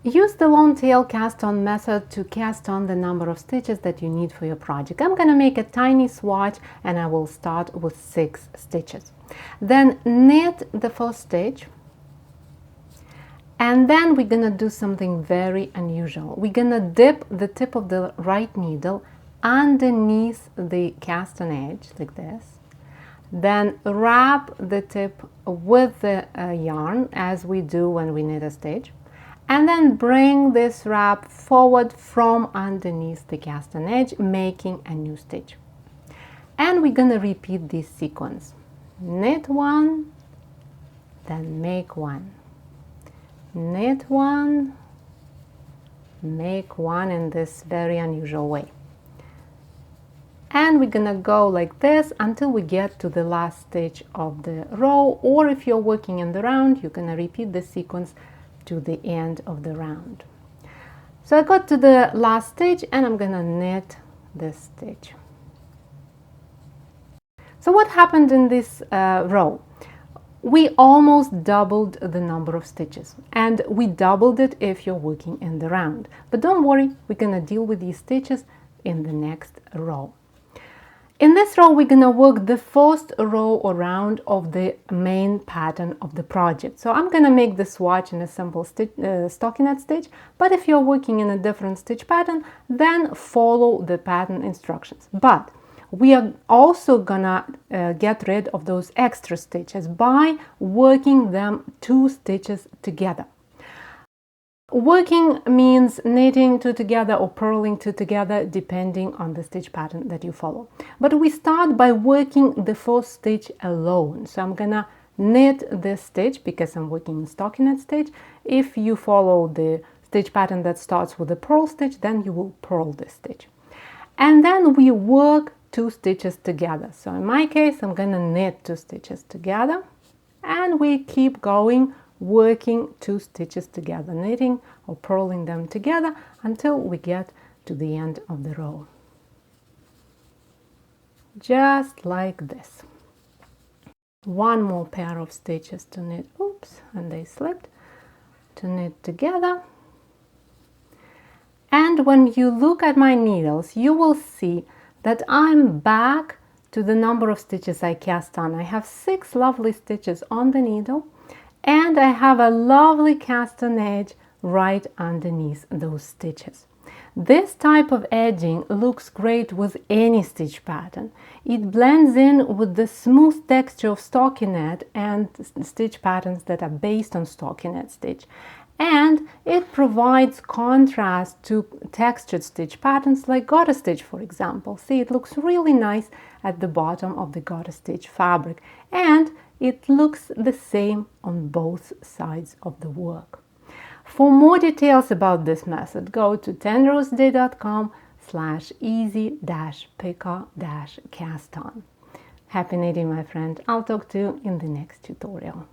Use the long tail cast on method to cast on the number of stitches that you need for your project. I'm going to make a tiny swatch and I will start with 6 stitches. Then knit the first stitch, and then we're going to do something very unusual. We're going to dip the tip of the right needle underneath the cast on edge like this. Then wrap the tip with the yarn as we do when we knit a stitch. And then bring this wrap forward from underneath the cast on edge, making a new stitch. And we're going to repeat this sequence. Knit 1, then make 1. Knit 1, make 1 in this very unusual way. And we're going to go like this until we get to the last stitch of the row, or if you're working in the round, you're going to repeat this sequence to the end of the round. So I got to the last stitch and I'm gonna knit this stitch. So what happened in this row? We almost doubled the number of stitches, and we doubled it if you're working in the round. But don't worry, we're gonna deal with these stitches in the next row. In this row, we're going to work the first row or round of the main pattern of the project. So I'm going to make the swatch in a simple stockinette stitch, but if you're working in a different stitch pattern, then follow the pattern instructions. But we are also going to get rid of those extra stitches by working them 2 stitches together. Working means knitting 2 together or purling 2 together, depending on the stitch pattern that you follow. But we start by working the first stitch alone. So I'm gonna knit this stitch because I'm working in stockinette stitch. If you follow the stitch pattern that starts with a purl stitch, then you will purl this stitch. And then we work 2 stitches together. So in my case, I'm gonna knit 2 stitches together, and we keep going, working 2 stitches together, knitting or purling them together until we get to the end of the row. Just like this. One more pair of stitches to knit, oops, and they slipped, to knit together. And when you look at my needles, you will see that I'm back to the number of stitches I cast on. I have 6 lovely stitches on the needle, and I have a lovely cast on edge right underneath those stitches. This type of edging looks great with any stitch pattern. It blends in with the smooth texture of stockinette and stitch patterns that are based on stockinette stitch. And it provides contrast to textured stitch patterns like garter stitch, for example. See, it looks really nice at the bottom of the garter stitch fabric, and it looks the same on both sides of the work. For more details about this method, go to tenroseday.com/easy-picot-cast on. Happy knitting, my friend. I'll talk to you in the next tutorial.